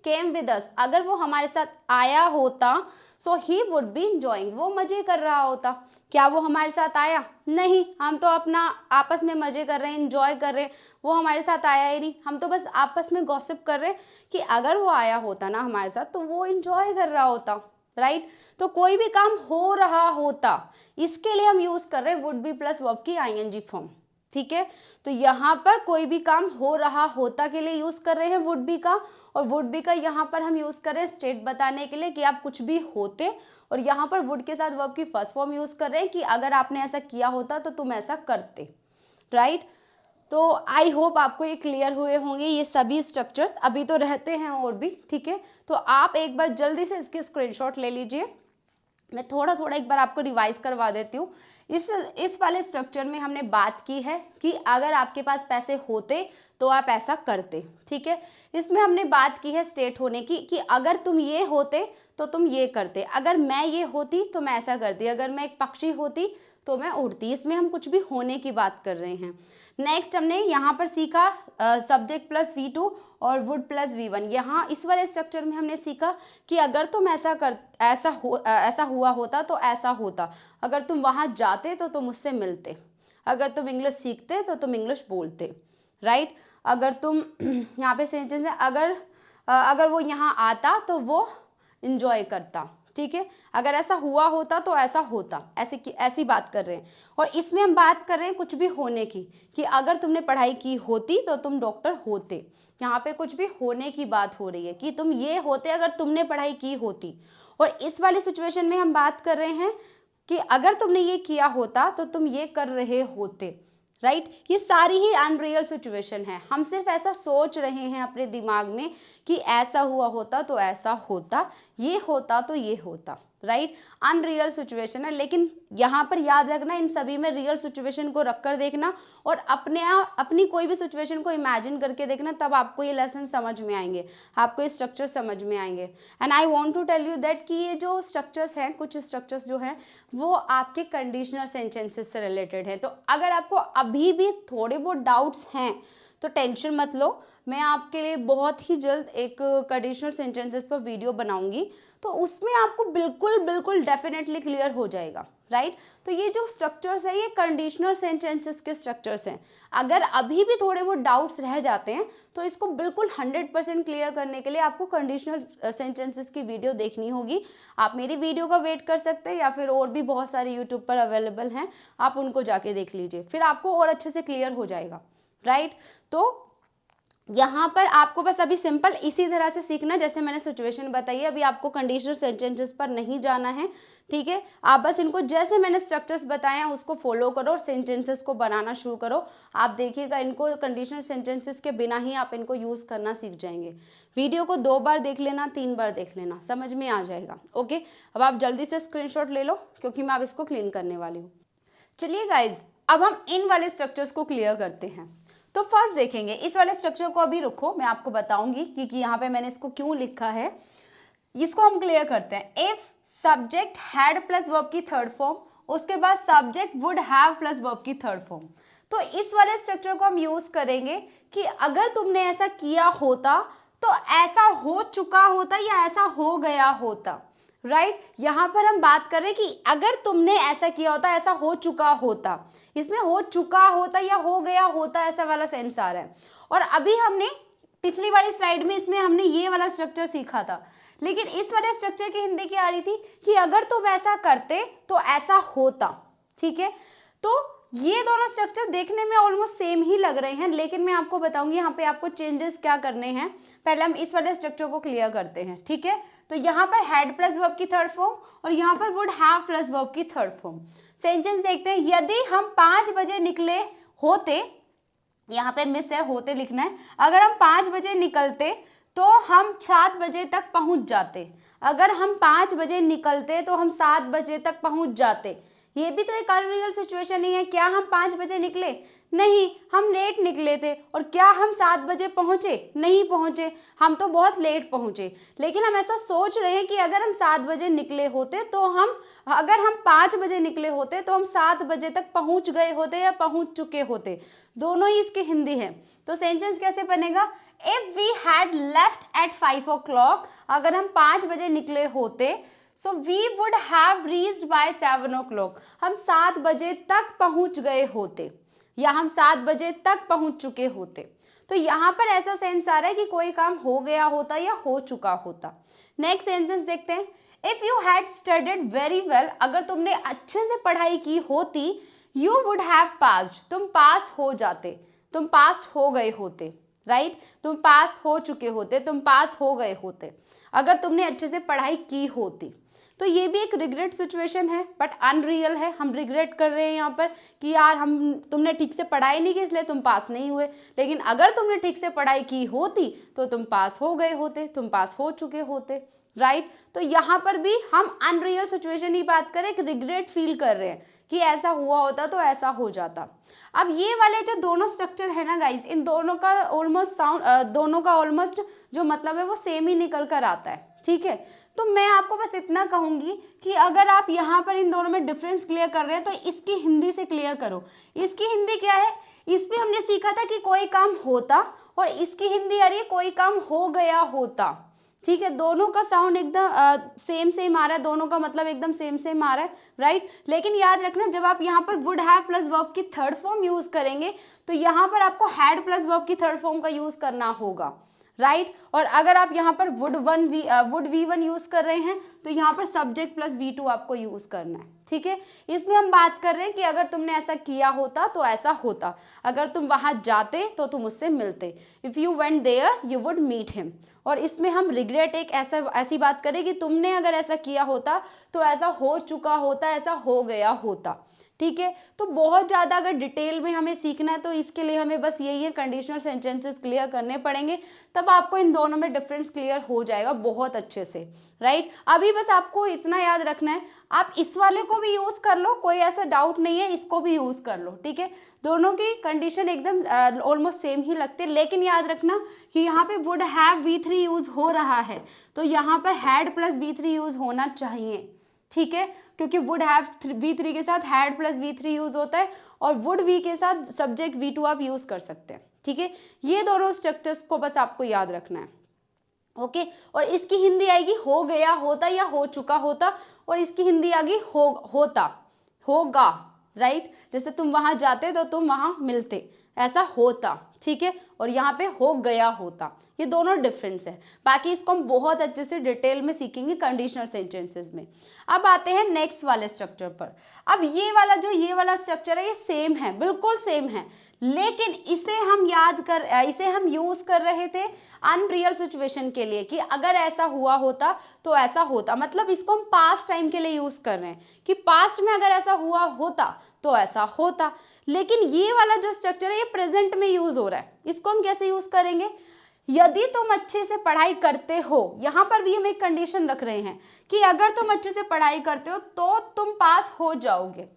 came with us, अगर वो हमारे साथ आया होता, सो ही वुड बी इंजॉइंग, वो मजे कर रहा होता। क्या वो हमारे साथ आया? नहीं, हम तो अपना आपस में मजे कर रहे हैं, इंजॉय कर रहे हैं, वो हमारे साथ आया ही नहीं। हम तो बस आपस में गॉसिप कर रहे हैं कि अगर वो आया होता ना हमारे साथ तो वो इंजॉय कर रहा होता, राइट। तो कोई भी काम हो रहा होता, इसके लिए हम यूज कर रहे हैं वुड बी प्लस वर्ब की आईएनजी फॉर्म, ठीक है। तो यहाँ पर कोई भी काम हो रहा होता के लिए यूज कर रहे हैं वुड बी का, और वुड बी का यहाँ पर हम यूज कर रहे हैं स्टेट बताने के लिए कि आप कुछ भी होते, और यहाँ पर वुड के साथ वर्ब की फर्स्ट फॉर्म यूज कर रहे हैं कि अगर आपने ऐसा किया होता तो तुम ऐसा करते, राइट। तो आई होप आपको ये क्लियर हुए होंगे ये सभी स्ट्रक्चर्स, अभी तो रहते हैं और भी, ठीक है। तो आप एक बार जल्दी से इसकी स्क्रीनशॉट ले लीजिए। मैं थोड़ा थोड़ा एक बार आपको रिवाइज करवा देती हूँ। इस वाले स्ट्रक्चर में हमने बात की है कि अगर आपके पास पैसे होते तो आप ऐसा करते, ठीक है। इसमें हमने बात की है स्टेट होने की, कि अगर तुम ये होते तो तुम ये करते, अगर मैं ये होती तो मैं ऐसा करती, अगर मैं एक पक्षी होती तो मैं उड़ती। इसमें हम कुछ भी होने की बात कर रहे हैं। नेक्स्ट हमने यहाँ पर सीखा सब्जेक्ट प्लस V2 और वुड प्लस V1। यहाँ इस वाले स्ट्रक्चर में हमने सीखा कि अगर तुम ऐसा हुआ होता तो ऐसा होता, अगर तुम वहाँ जाते तो तुम उससे मिलते, अगर तुम इंग्लिश सीखते तो तुम इंग्लिश बोलते, राइट। अगर तुम यहाँ पे सेंटेंस है, अगर वो यहाँ आता तो वो इंजॉय करता, ठीक है। अगर ऐसा हुआ होता तो ऐसा होता, ऐसी बात कर रहे हैं। और इसमें हम बात कर रहे हैं कुछ भी होने की, कि अगर तुमने पढ़ाई की होती तो तुम डॉक्टर होते। यहाँ पे कुछ भी होने की बात हो रही है कि तुम ये होते अगर तुमने पढ़ाई की होती। और इस वाली सिचुएशन में हम बात कर रहे हैं कि अगर तुमने ये किया होता तो तुम ये कर रहे होते, राइट। ये सारी ही अनरियल सिचुएशन है। हम सिर्फ ऐसा सोच रहे हैं अपने दिमाग में कि ऐसा हुआ होता तो ऐसा होता, ये होता तो ये होता, राइट। अनरियल सिचुएशन है। लेकिन यहाँ पर याद रखना, इन सभी में रियल सिचुएशन को रखकर देखना और अपनी कोई भी सिचुएशन को इमेजिन करके देखना, तब आपको ये लेसन समझ में आएंगे, आपको ये स्ट्रक्चर समझ में आएंगे। And I want to tell you that कि ये जो स्ट्रक्चर्स हैं, कुछ स्ट्रक्चर्स जो हैं वो आपके कंडीशनल सेंटेंसेस से रिलेटेड हैं। तो अगर आपको अभी भी थोड़े बहुत डाउट्स हैं तो टेंशन मत लो, मैं आपके लिए बहुत ही जल्द एक कंडीशनल सेंटेंसेस पर वीडियो बनाऊंगी, तो उसमें आपको बिल्कुल डेफिनेटली क्लियर हो जाएगा, राइट। तो ये जो स्ट्रक्चर्स है ये कंडीशनल सेंटेंसेस के स्ट्रक्चर्स हैं। अगर अभी भी थोड़े बहुत डाउट्स रह जाते हैं तो इसको बिल्कुल 100% क्लियर करने के लिए आपको कंडीशनल सेंटेंसेस की वीडियो देखनी होगी। आप मेरी वीडियो का वेट कर सकते हैं या फिर और भी बहुत सारे यूट्यूब पर अवेलेबल हैं, आप उनको जाके देख लीजिए, फिर आपको और अच्छे से क्लियर हो जाएगा, राइट। तो यहाँ पर आपको बस अभी सिंपल इसी तरह से सीखना जैसे मैंने सिचुएशन बताई है। अभी आपको कंडीशनल सेंटेंसेस पर नहीं जाना है, ठीक है। आप बस इनको जैसे मैंने स्ट्रक्चर्स बताए हैं उसको फॉलो करो और सेंटेंसेस को बनाना शुरू करो। आप देखिएगा इनको कंडीशनल सेंटेंसेस के बिना ही आप इनको यूज़ करना सीख जाएंगे। वीडियो को 2 बार देख लेना, 3 बार देख लेना, समझ में आ जाएगा। ओके, अब आप जल्दी से स्क्रीनशॉट ले लो क्योंकि मैं अब इसको क्लीन करने वाली हूँ। चलिए गाइज, अब हम इन वाले स्ट्रक्चर्स को क्लियर करते हैं। तो फर्स्ट देखेंगे इस वाले स्ट्रक्चर को, अभी रुको मैं आपको बताऊंगी कि यहाँ पे मैंने इसको क्यों लिखा है। इसको हम क्लियर करते हैं। If subject had plus verb की थर्ड फॉर्म, उसके बाद subject would have plus verb की थर्ड फॉर्म। तो इस वाले स्ट्रक्चर को हम यूज करेंगे कि अगर तुमने ऐसा किया होता तो ऐसा हो चुका होता या ऐसा हो गया होता, राइट। यहाँ पर हम बात कर रहे हैं कि अगर तुमने ऐसा किया होता, ऐसा हो चुका होता। इसमें हो चुका होता या हो गया होता ऐसा वाला सेंस आ रहा है। और अभी हमने पिछली वाली स्लाइड में इसमें हमने ये वाला स्ट्रक्चर सीखा था, लेकिन इस वाले स्ट्रक्चर की हिंदी क्या आ रही थी कि अगर तुम ऐसा करते तो ऐसा होता, ठीक है। तो ये दोनों स्ट्रक्चर देखने में ऑलमोस्ट सेम ही लग रहे हैं, लेकिन मैं आपको बताऊंगी यहाँ पे आपको चेंजेस क्या करने हैं। पहले हम इस वाले स्ट्रक्चर को क्लियर करते हैं, ठीक है। तो यहाँ पर हैड प्लस वर्ब की थर्ड फॉर्म और यहाँ पर वुड हैव प्लस वर्ब की थर्ड फॉर्म। सेंटेंस देखते हैं। यदि हम 5 बजे निकले होते, यहाँ पे मिस है, होते लिखना है। अगर हम 5 बजे निकलते तो हम 7 बजे तक पहुँच जाते। अगर हम 5 बजे निकलते तो हम 7 बजे तक पहुँच जाते। ये भी तो एक अनरियल सिचुएशन ही है। क्या हम 5 बजे निकले? नहीं, हम लेट निकले थे। और क्या हम 7 बजे पहुँचे? नहीं पहुँचे, हम तो बहुत लेट पहुँचे। लेकिन हम ऐसा सोच रहे हैं कि अगर हम 7 बजे निकले होते तो अगर हम 5 बजे निकले होते तो हम 7 बजे तक पहुँच गए होते या पहुँच चुके होते। दोनों ही इसकी हिंदी है। तो सेंटेंस कैसे बनेगा? If we had left at 5 o'clock, अगर हम 5 बजे निकले होते, so we would have reached by 7 o'clock, हम 7 बजे तक पहुंच गए होते या हम 7 बजे तक पहुंच चुके होते। तो यहाँ पर ऐसा सेंस आ रहा है कि कोई काम हो गया होता या हो चुका होता। नेक्स्ट सेंटेंस देखते हैं। If you had studied very well, अगर तुमने अच्छे से पढ़ाई की होती, यू वुड हैव पास्ड, तुम पास हो जाते, तुम पास्ट हो गए होते, राइट, तुम पास हो चुके होते, तुम पास हो गए होते अगर तुमने अच्छे से पढ़ाई की होती। तो ये भी एक रिग्रेट सिचुएशन है, बट अनरियल है। हम रिग्रेट कर रहे हैं यहाँ पर कि यार हम तुमने ठीक से पढ़ाई नहीं की इसलिए तुम पास नहीं हुए, लेकिन अगर तुमने ठीक से पढ़ाई की होती तो तुम पास हो गए होते, तुम पास हो चुके होते, राइट। तो यहाँ पर भी हम अनरियल सिचुएशन ही बात करें, एक रिग्रेट फील कर रहे हैं कि ऐसा हुआ होता तो ऐसा हो जाता। अब ये वाले जो दोनों स्ट्रक्चर है ना गाइस, इन दोनों का ऑलमोस्ट दोनों का ऑलमोस्ट जो मतलब है वो सेम ही निकल कर आता है, ठीक है। तो मैं आपको बस इतना कहूंगी कि अगर आप यहाँ पर इन दोनों में डिफरेंस क्लियर कर रहे हैं तो इसकी हिंदी से क्लियर करो। इसकी हिंदी क्या है, इस पे हमने सीखा था कि कोई काम होता, और इसकी हिंदी आ रही है कोई काम हो गया होता, ठीक है। दोनों का साउंड एकदम सेम सेम आ रहा है, दोनों का मतलब एकदम सेम सेम आ रहा है, राइट। लेकिन याद रखना जब आप यहाँ पर वुड हैव प्लस वर्ब की थर्ड फॉर्म यूज करेंगे तो यहाँ पर आपको हैड प्लस वर्ब की थर्ड फॉर्म का यूज करना होगा, राइट। और अगर आप यहाँ पर वुड V1 यूज कर रहे हैं तो यहाँ पर सब्जेक्ट प्लस V2 आपको यूज करना है, ठीक है। इसमें हम बात कर रहे हैं कि अगर तुमने ऐसा किया होता तो ऐसा होता, अगर तुम वहां जाते तो तुम उससे मिलते, if you went there you would meet him. और इसमें हम रिग्रेट एक ऐसी बात करें कि तुमने अगर ऐसा किया होता तो ऐसा हो चुका होता, ऐसा हो गया होता, ठीक है। तो बहुत ज़्यादा अगर डिटेल में हमें सीखना है तो इसके लिए हमें बस यही है, कंडीशनल सेंटेंसेस क्लियर करने पड़ेंगे, तब आपको इन दोनों में डिफरेंस क्लियर हो जाएगा बहुत अच्छे से, राइट। अभी बस आपको इतना याद रखना है, आप इस वाले को भी यूज़ कर लो, कोई ऐसा डाउट नहीं है, इसको भी यूज़ कर लो, ठीक है। दोनों की कंडीशन एकदम ऑलमोस्ट सेम ही लगते हैं, लेकिन याद रखना कि यहाँ पे वुड हैव V3 यूज़ हो रहा है तो यहाँ पर हैड प्लस V3 यूज़ होना चाहिए, ठीक है, क्योंकि वुड हैव V3 के साथ हैड प्लस V3 यूज होता है, और वुड V के साथ सब्जेक्ट V2 आप यूज कर सकते हैं, ठीक है। ये दोनों स्ट्रक्चर्स को बस आपको याद रखना है, ओके। और इसकी हिंदी आएगी हो गया होता या हो चुका होता, और इसकी हिंदी आएगी होता होगा, राइट। जैसे तुम वहां जाते तो तुम वहां मिलते, ऐसा होता, ठीक है। और यहाँ पे हो गया होता, ये दोनों डिफरेंस है। बाकी इसको हम बहुत अच्छे से डिटेल में सीखेंगे कंडीशनल सेंटेंसेस में। अब आते हैं नेक्स्ट वाले स्ट्रक्चर पर। अब ये वाला स्ट्रक्चर है ये सेम है, बिल्कुल सेम है, लेकिन इसे हम यूज कर रहे थे अनरियल सिचुएशन के लिए कि अगर ऐसा हुआ होता तो ऐसा होता, मतलब इसको हम पास्ट टाइम के लिए यूज कर रहे हैं कि पास्ट में अगर ऐसा हुआ होता तो ऐसा होता। लेकिन ये वाला जो स्ट्रक्चर है ये प्रेजेंट में यूज हो रहा है, इसको हम कैसे यूज करेंगे, यदि तुम अच्छे से पढ़ाई करते हो, यहाँ पर भी हम एक कंडीशन रख रहे हैं कि अगर तुम अच्छे से पढ़ाई करते हो तो तुम पास हो जाओगे।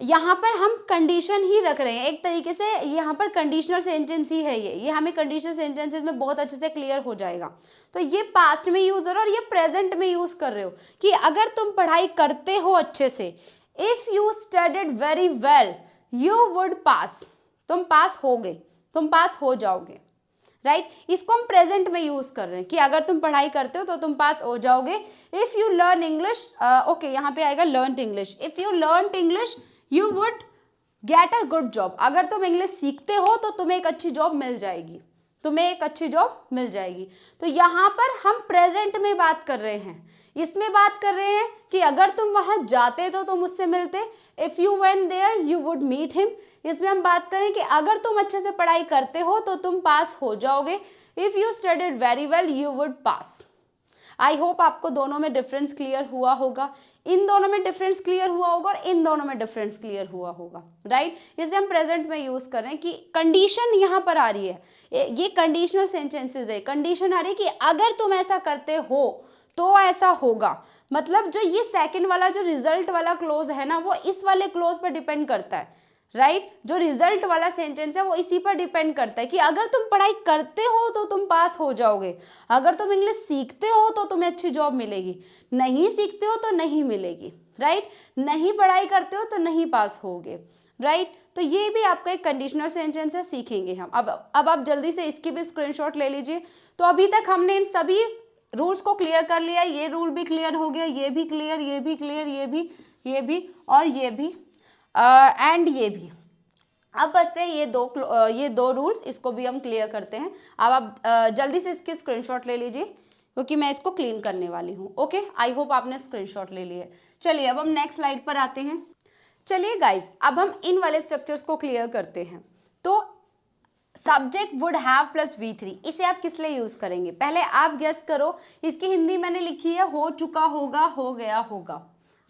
यहाँ पर हम कंडीशन ही रख रहे हैं, एक तरीके से यहाँ पर कंडीशनल सेंटेंस ही है ये हमें कंडीशनल सेंटेंसेस में बहुत अच्छे से क्लियर हो जाएगा। तो ये पास्ट में यूज हो रहा है और ये प्रेजेंट में यूज कर रहे हो कि अगर तुम पढ़ाई करते हो अच्छे से, if you studied very well you would पास, तुम पास हो गए, तुम पास हो जाओगे, राइट। इसको हम प्रेजेंट में यूज कर रहे हैं कि अगर तुम पढ़ाई करते हो तो तुम पास हो जाओगे। If you learn English, okay यहाँ पे आएगा learn English, if you learn English you would get a good job, अगर तुम इंग्लिश सीखते हो तो तुम्हें एक अच्छी जॉब मिल जाएगी, तुम्हें एक अच्छी जॉब मिल जाएगी। तो यहाँ पर हम प्रेजेंट में बात कर रहे हैं, इसमें बात कर रहे हैं कि अगर तुम वहां जाते तो तुम उससे मिलते, if you went there you would meet him. इसमें हम बात करें कि अगर तुम अच्छे से पढ़ाई करते हो तो तुम पास हो जाओगे, if you studied very well you would pass. I hope आपको दोनों में डिफरेंस क्लियर हुआ होगा, इन दोनों में डिफरेंस क्लियर हुआ होगा और इन दोनों में डिफरेंस क्लियर हुआ होगा, राइट। इसे हम प्रेजेंट में यूज कर रहे हैं कि कंडीशन यहाँ पर आ रही है, ये कंडीशनल सेंटेंसेस है, कंडीशन आ रही है कि अगर तुम ऐसा करते हो तो ऐसा होगा। मतलब जो ये सेकंड वाला जो रिजल्ट वाला क्लोज है ना वो इस वाले क्लोज पर डिपेंड करता है, राइट। जो रिजल्ट वाला सेंटेंस है वो इसी पर डिपेंड करता है कि अगर तुम पढ़ाई करते हो तो तुम पास हो जाओगे, अगर तुम इंग्लिश सीखते हो तो तुम्हें अच्छी जॉब मिलेगी, नहीं सीखते हो तो नहीं मिलेगी, राइट। नहीं पढ़ाई करते हो तो नहीं पास होगे, राइट। तो ये भी आपका एक कंडीशनल सेंटेंस है, सीखेंगे हम। अब आप जल्दी से इसकी भी स्क्रीनशॉट ले लीजिए। तो अभी तक हमने इन सभी रूल्स को क्लियर कर लिया, ये रूल भी क्लियर हो गया, ये भी क्लियर, ये भी क्लियर, ये भी और ये भी एंड ये भी। अब बस से ये दो रूल्स, इसको भी हम क्लियर करते हैं। अब आप जल्दी से इसकी स्क्रीनशॉट ले लीजिए क्योंकि मैं इसको क्लीन करने वाली हूँ, ओके। आई होप आपने स्क्रीनशॉट ले लिए। चलिए अब हम नेक्स्ट स्लाइड पर आते हैं। चलिए गाइज अब हम इन वाले स्ट्रक्चर्स को क्लियर करते हैं। तो subject would have plus V3, इसे आप किस लिए यूज करेंगे? पहले आप गेस करो। इसकी हिंदी मैंने लिखी है हो चुका होगा, हो गया होगा,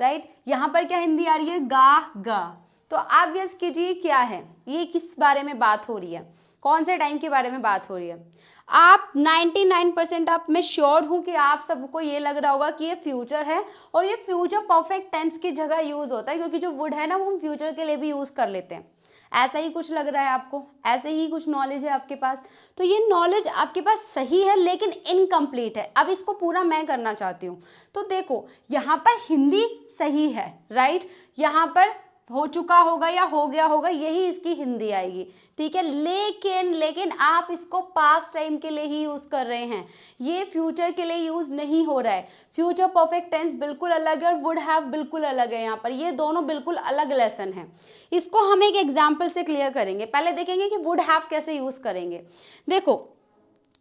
राइट। यहाँ पर क्या हिंदी आ रही है? गा। तो आप गेस कीजिए क्या है ये, किस बारे में बात हो रही है, कौन से टाइम के बारे में बात हो रही है? आप 99% आप, मैं श्योर हूं कि आप सबको ये लग रहा होगा कि ये फ्यूचर है, और ये फ्यूचर परफेक्ट टेंस की जगह यूज होता है, क्योंकि जो वुड है ना वो हम फ्यूचर के लिए भी यूज कर लेते हैं। ऐसा ही कुछ लग रहा है आपको, ऐसे ही कुछ नॉलेज है आपके पास। तो ये नॉलेज आपके पास सही है लेकिन इनकम्प्लीट है। अब इसको पूरा मैं करना चाहती हूँ। तो देखो यहाँ पर हिंदी सही है, राइट। यहाँ पर हो चुका होगा या हो गया होगा, यही इसकी हिंदी आएगी, ठीक है। लेकिन आप इसको पास्ट टाइम के लिए ही यूज कर रहे हैं, ये फ्यूचर के लिए यूज नहीं हो रहा है। फ्यूचर परफेक्ट टेंस बिल्कुल अलग है और वुड हैव बिल्कुल अलग है। यहाँ पर ये दोनों बिल्कुल अलग लेसन है। इसको हम एक एग्जाम्पल से क्लियर करेंगे। पहले देखेंगे कि वुड हैव कैसे यूज करेंगे। देखो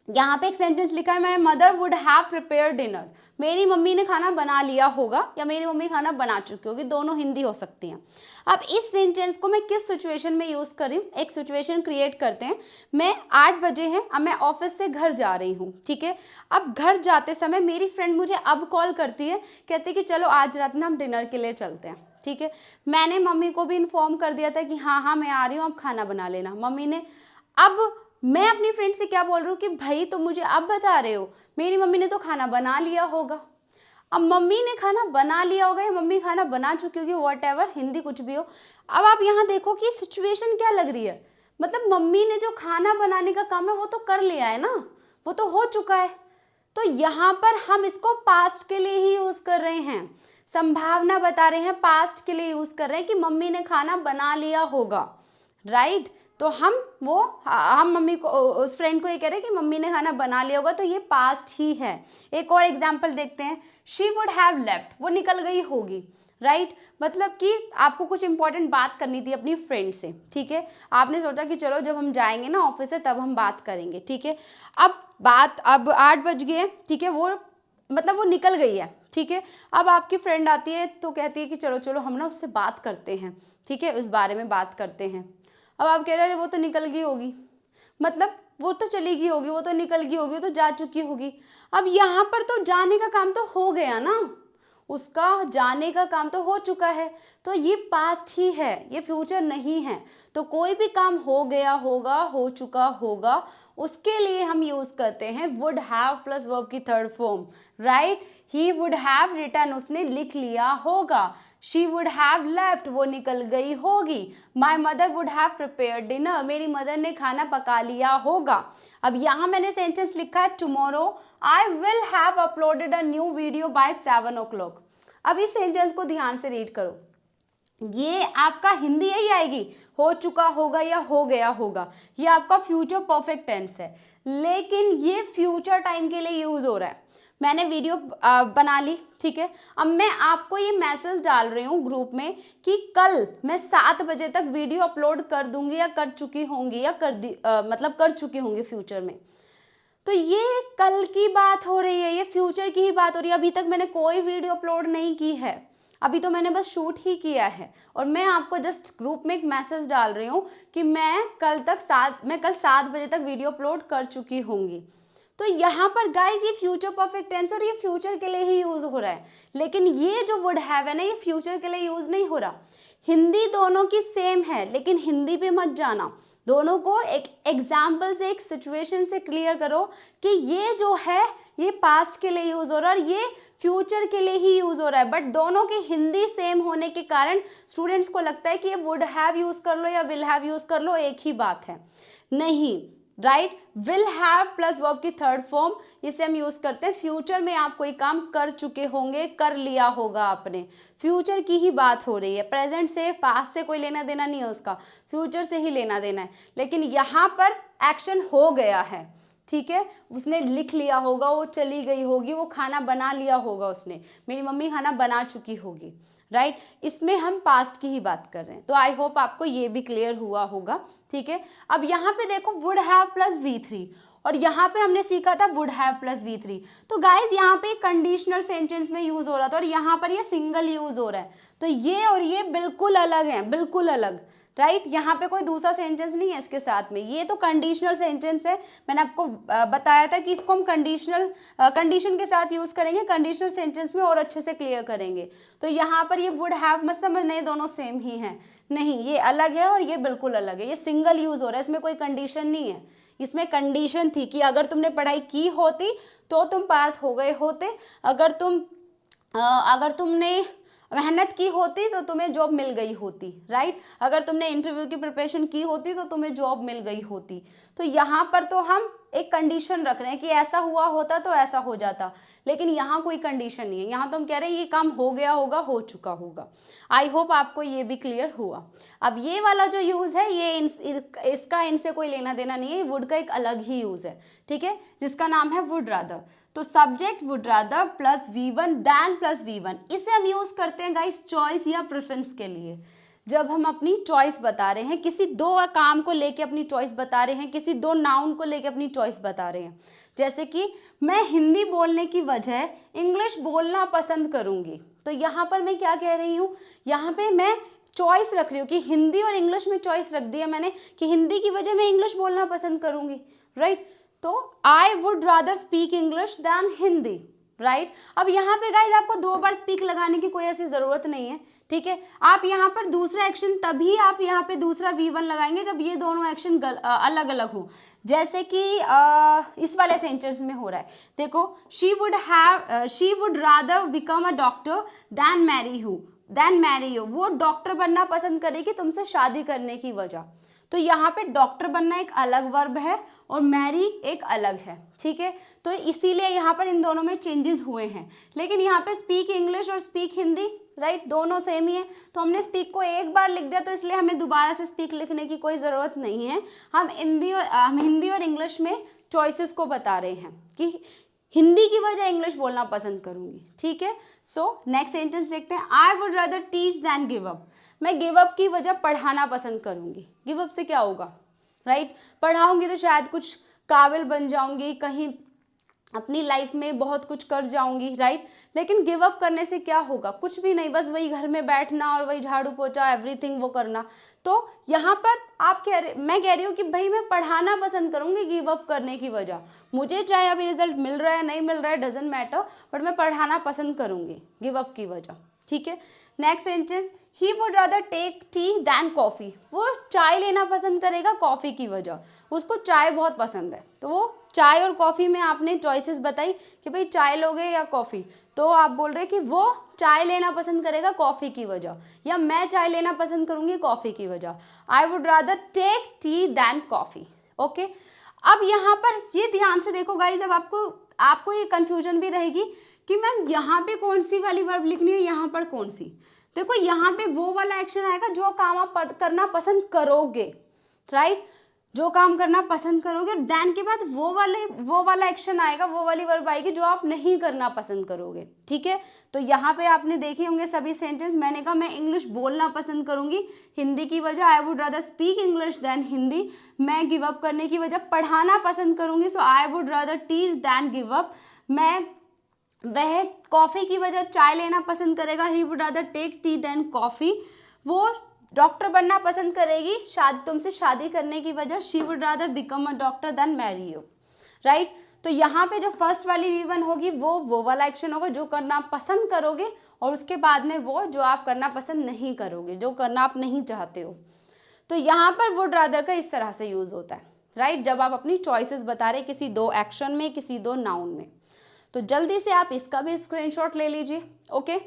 यहाँ पे एक सेंटेंस लिखा है, my mother would have prepared dinner, मेरी मम्मी ने खाना बना लिया होगा या मेरी मम्मी खाना बना चुकी होगी, दोनों हिंदी हो सकती हैं। अब इस सेंटेंस को मैं किस सिचुएशन में यूज कर रही हूँ, एक सिचुएशन क्रिएट करते हैं। मैं 8 बजे हैं, अब मैं ऑफिस से घर जा रही हूँ, ठीक है। अब घर जाते समय मेरी फ्रेंड मुझे अब कॉल करती है, कहती है कि चलो आज रात में हम डिनर के लिए चलते हैं, ठीक है। मैंने मम्मी को भी इन्फॉर्म कर दिया था कि हाँ मैं आ रही हूँ, अब खाना बना लेना। मम्मी ने, अब मैं अपनी फ्रेंड से क्या बोल रही हूँ कि भाई तुम मुझे अब बता रहे हो, मेरी मम्मी ने तो खाना बना लिया होगा। अब मम्मी ने खाना बना लिया होगा या मम्मी खाना बना चुकी होगी, वॉट एवर, हिंदी कुछ भी हो। अब आप यहाँ देखो कि सिचुएशन क्या लग रही है, मतलब मम्मी ने जो खाना बनाने का काम है वो तो कर लिया है ना, वो तो हो चुका है। तो यहाँ पर हम इसको पास्ट के लिए ही यूज कर रहे हैं, संभावना बता रहे हैं, पास्ट के लिए यूज कर रहे हैं कि मम्मी ने खाना बना लिया होगा, राइट। तो हम मम्मी को, उस फ्रेंड को ये कह रहे हैं कि मम्मी ने खाना बना लिया होगा, तो ये पास्ट ही है। एक और एग्जाम्पल देखते हैं, शी वुड हैव लेफ्ट, वो निकल गई होगी, राइट। मतलब कि आपको कुछ इंपॉर्टेंट बात करनी थी अपनी फ्रेंड से, ठीक है। आपने सोचा कि चलो जब हम जाएंगे ना ऑफिस से तब हम बात करेंगे, ठीक है। अब 8 बज गए, ठीक है, वो मतलब वो निकल गई है, ठीक है। अब आपकी फ्रेंड आती है तो कहती है कि चलो हम ना उससे बात करते हैं, ठीक है, इस बारे में बात करते हैं। अब आप कह रहे हैं वो तो निकल गई होगी, मतलब वो तो चली गई होगी, वो तो निकल गई होगी, वो तो जा चुकी होगी। अब यहाँ पर तो जाने का काम तो हो गया ना, उसका जाने का काम तो हो चुका है, तो ये पास्ट ही है, ये फ्यूचर नहीं है। तो कोई भी काम हो गया होगा, हो चुका होगा, उसके लिए हम यूज करते हैं वुड हैव प्लस वर्ब की third form, right. He would have written, उसने लिख लिया होगा। शी वुड हैव लेफ्ट, वो निकल गई होगी। My mother would have prepared dinner, मेरी मदर ने खाना पका लिया होगा। अब यहाँ मैंने सेंटेंस लिखा है tomorrow I will have uploaded a new video by 7 o'clock। अब इस सेंटेंस को ध्यान से रीड करो, ये आपका हिंदी यही आएगी, हो चुका होगा या हो गया होगा, ये आपका फ्यूचर परफेक्ट टेंस है, लेकिन ये फ्यूचर टाइम के लिए यूज हो रहा है। मैंने वीडियो बना ली, ठीक है। अब मैं आपको ये मैसेज डाल रही हूँ ग्रुप में कि कल मैं 7 बजे तक वीडियो अपलोड कर दूंगी या कर चुकी होंगी या मतलब कर चुकी होंगी फ्यूचर में। तो ये कल की बात हो रही है, ये फ्यूचर की ही बात हो रही है। अभी तक मैंने कोई वीडियो अपलोड नहीं की है, अभी तो मैंने बस शूट ही किया है, और मैं आपको जस्ट ग्रुप में एक मैसेज डाल रही हूँ कि मैं कल 7 बजे तक वीडियो अपलोड कर चुकी होंगी। तो यहाँ पर गाइज ये फ्यूचर परफेक्ट टेंस और ये फ्यूचर के लिए ही यूज हो रहा है, लेकिन ये जो वुड हैव है ना, ये फ्यूचर के लिए यूज नहीं हो रहा। हिंदी दोनों की सेम है, लेकिन हिंदी पे मत जाना, दोनों को एक एग्जाम्पल से, एक सिचुएशन से क्लियर करो कि ये जो है ये पास्ट के लिए यूज हो रहा है और ये फ्यूचर के लिए ही यूज हो रहा है। बट दोनों की हिंदी सेम होने के कारण स्टूडेंट्स को लगता है कि ये वुड हैव यूज कर लो या विल हैव यूज कर लो, एक ही बात है। नहीं, right. Will have plus verb की थर्ड फॉर्म, इसे हम यूज करते हैं फ्यूचर में आप कोई काम कर चुके होंगे, कर लिया होगा आपने, फ्यूचर की ही बात हो रही है। प्रेजेंट से, पास्ट से कोई लेना देना नहीं है उसका, फ्यूचर से ही लेना देना है। लेकिन यहाँ पर एक्शन हो गया है, ठीक है, उसने लिख लिया होगा, वो चली गई होगी, वो खाना बना लिया होगा उसने, मेरी मम्मी खाना बना चुकी होगी, राइट। इसमें हम पास्ट की ही बात कर रहे हैं। तो आई होप आपको ये भी क्लियर हुआ होगा, ठीक है। अब यहाँ पे देखो वुड हैव प्लस V3, और यहाँ पे हमने सीखा था वुड हैव प्लस V3। तो गाइज यहाँ पे कंडीशनल सेंटेंस में यूज हो रहा था और यहाँ पर ये सिंगल यूज हो रहा है, तो ये और ये बिल्कुल अलग है, बिल्कुल अलग, राइट। यहाँ पे कोई दूसरा सेंटेंस नहीं है इसके साथ में, ये तो कंडीशनल सेंटेंस है। मैंने आपको बताया था कि इसको हम कंडीशन के साथ यूज करेंगे, कंडीशनल सेंटेंस में और अच्छे से क्लियर करेंगे। तो यहाँ पर ये वुड हैव मत समझना ये दोनों सेम ही हैं, नहीं, ये अलग है और ये बिल्कुल अलग है, ये सिंगल यूज हो रहा है, इसमें कोई कंडीशन नहीं है। इसमें कंडीशन थी कि अगर तुमने पढ़ाई की होती तो तुम पास हो गए होते, अगर तुमने मेहनत की होती तो तुम्हें जॉब मिल गई होती, राइट। अगर तुमने इंटरव्यू की प्रिपरेशन की होती तो तुम्हें जॉब मिल गई होती। तो यहाँ पर तो हम एक कंडीशन रख रहे हैं कि ऐसा हुआ होता तो ऐसा हो जाता, लेकिन यहाँ कोई कंडीशन नहीं है, यहाँ तो हम कह रहे हैं ये काम हो गया होगा, हो चुका होगा। आई होप आपको ये भी क्लियर हुआ। अब ये वाला जो यूज़ है ये इसका इनसे कोई लेना देना नहीं है, वुड का एक अलग ही यूज़ है, ठीक है, जिसका नाम है वुड रादर। तो subject would rather plus V1 than plus V1, इसे हम यूज़ करते हैं गाइस चॉइस या प्रेफरेंस के लिए। जब हम अपनी चॉइस बता रहे हैं, किसी दो काम को लेके अपनी चॉइस बता रहे हैं, किसी दो नाउन को लेके अपनी चॉइस बता रहे हैं, जैसे कि मैं हिंदी बोलने की वजह इंग्लिश बोलना पसंद करूंगी। तो यहाँ पर मैं क्या कह रही हूँ, यहाँ पे मैं चॉइस रख रही हूँ कि हिंदी और इंग्लिश में चॉइस रख दिया मैंने कि हिंदी की वजह मैं इंग्लिश बोलना पसंद करूंगी, राइट। तो I would rather speak English than Hindi, right. अब यहाँ पे गाइज आपको 2 बार स्पीक लगाने की कोई ऐसी ज़रूरत नहीं है, ठीक है। आप यहाँ पर दूसरा एक्शन तभी आप यहाँ पे दूसरा V1 लगाएंगे जब ये दोनों एक्शन अलग अलग हो, जैसे कि इस वाले सेंटेंस में हो रहा है। देखो, she would rather become a doctor than marry you, वो डॉक्टर बनना पसंद करेगी तुमसे शादी करने की वजह। तो यहाँ पे डॉक्टर बनना एक अलग वर्ब है और मैरी एक अलग है, ठीक है। तो इसीलिए यहाँ पर इन दोनों में चेंजेस हुए हैं, लेकिन यहाँ पे स्पीक इंग्लिश और स्पीक हिंदी, राइट, दोनों सेम ही है। तो हमने स्पीक को एक बार लिख दिया, तो इसलिए हमें दोबारा से स्पीक लिखने की कोई ज़रूरत नहीं है। हम हिंदी और इंग्लिश में चॉइसेस को बता रहे हैं कि हिंदी की वजह इंग्लिश बोलना पसंद करूँगी, ठीक है। सो नेक्स्ट सेंटेंस देखते हैं। I would rather teach than give up, मैं गिव अप की वजह पढ़ाना पसंद करूँगी। गिव अप से क्या होगा, राइट, पढ़ाऊँगी तो शायद कुछ काबिल बन जाऊँगी, कहीं अपनी लाइफ में बहुत कुछ कर जाऊँगी, राइट। लेकिन गिव अप करने से क्या होगा, कुछ भी नहीं, बस वही घर में बैठना और वही झाड़ू पोछा एवरीथिंग वो करना। तो यहाँ पर मैं कह रही हूँ कि भाई मैं पढ़ाना पसंद करूँगी गिव अप करने की वजह, मुझे चाहे अभी रिजल्ट मिल रहा है नहीं मिल रहा है डजेंट मैटर, बट मैं पढ़ाना पसंद करूँगी गिव अप की वजह, ठीक है। Next sentence, he would rather take tea than coffee, वो चाय लेना पसंद करेगा कॉफ़ी की वजह, उसको चाय बहुत पसंद है। तो वो चाय और कॉफ़ी में आपने चॉइसेस बताई कि भाई चाय लोगे या कॉफ़ी, तो आप बोल रहे कि वो चाय लेना पसंद करेगा कॉफ़ी की वजह, या मैं चाय लेना पसंद करूँगी कॉफ़ी की वजह। I would rather take tea than coffee, okay. अब यहाँ पर ये ध्यान से देखो गाइज, अब आपको ये कन्फ्यूजन भी रहेगी कि मैम यहाँ पे कौन सी वाली वर्ब लिखनी है, यहाँ पर कौन सी। देखो यहाँ पे वो वाला एक्शन आएगा जो काम आप करना पसंद करोगे, राइट, जो काम करना पसंद करोगे, देन के बाद वो वाला एक्शन आएगा, वो वाली वर्ब आएगी जो आप नहीं करना पसंद करोगे, ठीक है। तो यहाँ पे आपने देखे होंगे सभी सेंटेंस, मैंने कहा मैं इंग्लिश बोलना पसंद करूँगी हिंदी की वजह, I would rather speak English than Hindi, मैं गिव अप करने की वजह पढ़ाना पसंद करूँगी, so I would rather teach than give up, वह कॉफ़ी की वजह चाय लेना पसंद करेगा, he would rather take tea than coffee, वो डॉक्टर बनना पसंद करेगी तुमसे शादी करने की वजह, she would rather become a doctor than marry you, right. तो यहाँ पे जो फर्स्ट वाली V1 होगी वो वाला एक्शन होगा जो करना आप पसंद करोगे, और उसके बाद में वो जो आप करना पसंद नहीं करोगे, जो करना आप नहीं चाहते हो। तो यहाँ पर वुड रादर का इस तरह से यूज़ होता है, राइट, जब आप अपनी चॉइसेस बता रहे किसी दो एक्शन में, किसी दो नाउन में। तो जल्दी से आप इसका भी स्क्रीनशॉट ले लीजिए, ओके।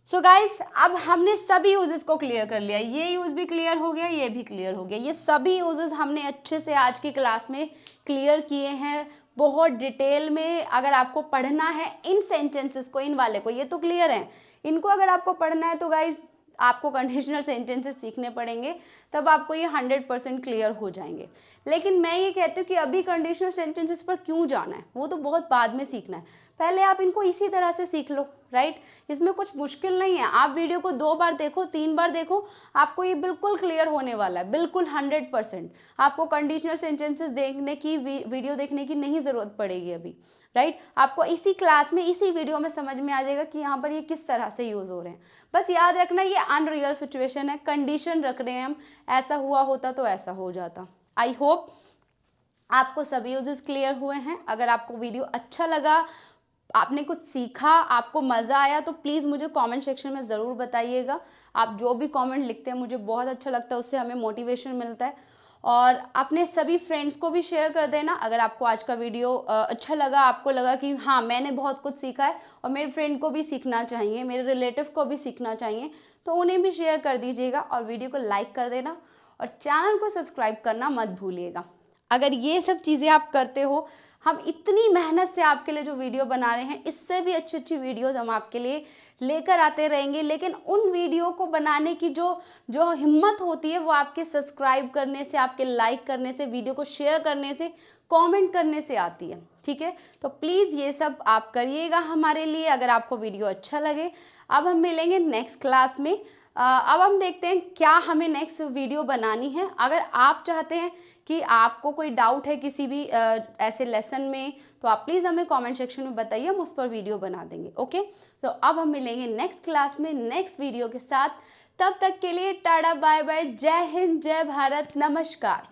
सो गाइस, अब हमने सभी यूजेस को क्लियर कर लिया, ये यूज भी क्लियर हो गया, ये भी क्लियर हो गया, ये सभी यूजेस हमने अच्छे से आज की क्लास में क्लियर किए हैं बहुत डिटेल में। अगर आपको पढ़ना है इन सेंटेंसेस को, इन वाले को, ये तो क्लियर है, इनको अगर आपको पढ़ना है तो गाइज आपको कंडीशनल सेंटेंसेस सीखने पड़ेंगे, तब आपको ये 100% क्लियर हो जाएंगे। लेकिन मैं ये कहती हूँ कि अभी कंडीशनल सेंटेंसेस पर क्यों जाना है, वो तो बहुत बाद में सीखना है, पहले आप इनको इसी तरह से सीख लो, राइट। इसमें कुछ मुश्किल नहीं है, आप वीडियो को 2 बार देखो, 3 बार देखो, आपको ये बिल्कुल क्लियर होने वाला है, बिल्कुल 100%। आपको कंडीशनल सेंटेंसेस देखने की वीडियो देखने की नहीं ज़रूरत पड़ेगी अभी, राइट। आपको इसी क्लास में, इसी वीडियो में समझ में आ जाएगा कि यहाँ पर ये किस तरह से यूज़ हो रहे हैं। बस याद रखना ये अनरियल सिचुएशन है, कंडीशन रख रहे हैं हम, ऐसा हुआ होता तो ऐसा हो जाता। आई होप आपको सभी यूजेस क्लियर हुए हैं। अगर आपको वीडियो अच्छा लगा, आपने कुछ सीखा, आपको मज़ा आया, तो प्लीज़ मुझे कमेंट सेक्शन में ज़रूर बताइएगा। आप जो भी कमेंट लिखते हैं मुझे बहुत अच्छा लगता है, उससे हमें मोटिवेशन मिलता है। और अपने सभी फ्रेंड्स को भी शेयर कर देना अगर आपको आज का वीडियो अच्छा लगा, आपको लगा कि हाँ मैंने बहुत कुछ सीखा है और मेरे फ्रेंड को भी सीखना चाहिए, मेरे रिलेटिव को भी सीखना चाहिए, तो उन्हें भी शेयर कर दीजिएगा और वीडियो को लाइक कर देना और चैनल को सब्सक्राइब करना मत भूलिएगा। अगर ये सब चीज़ें आप करते हो, हम इतनी मेहनत से आपके लिए जो वीडियो बना रहे हैं, इससे भी अच्छी अच्छी वीडियोज़ हम आपके लिए लेकर आते रहेंगे। लेकिन उन वीडियो को बनाने की जो हिम्मत होती है वो आपके सब्सक्राइब करने से, आपके लाइक करने से, वीडियो को शेयर करने से, कमेंट करने से आती है, ठीक है। तो प्लीज़ ये सब आप करिएगा हमारे लिए, अगर आपको वीडियो अच्छा लगे। अब हम मिलेंगे नेक्स्ट क्लास में। अब हम देखते हैं क्या हमें नेक्स्ट वीडियो बनानी है। अगर आप चाहते हैं कि आपको कोई डाउट है किसी भी ऐसे लेसन में, तो आप प्लीज़ हमें कमेंट सेक्शन में बताइए, हम उस पर वीडियो बना देंगे। ओके, तो अब हम मिलेंगे नेक्स्ट क्लास में नेक्स्ट वीडियो के साथ। तब तक के लिए टाटा बाय बाय, जय हिंद, जय भारत, नमस्कार।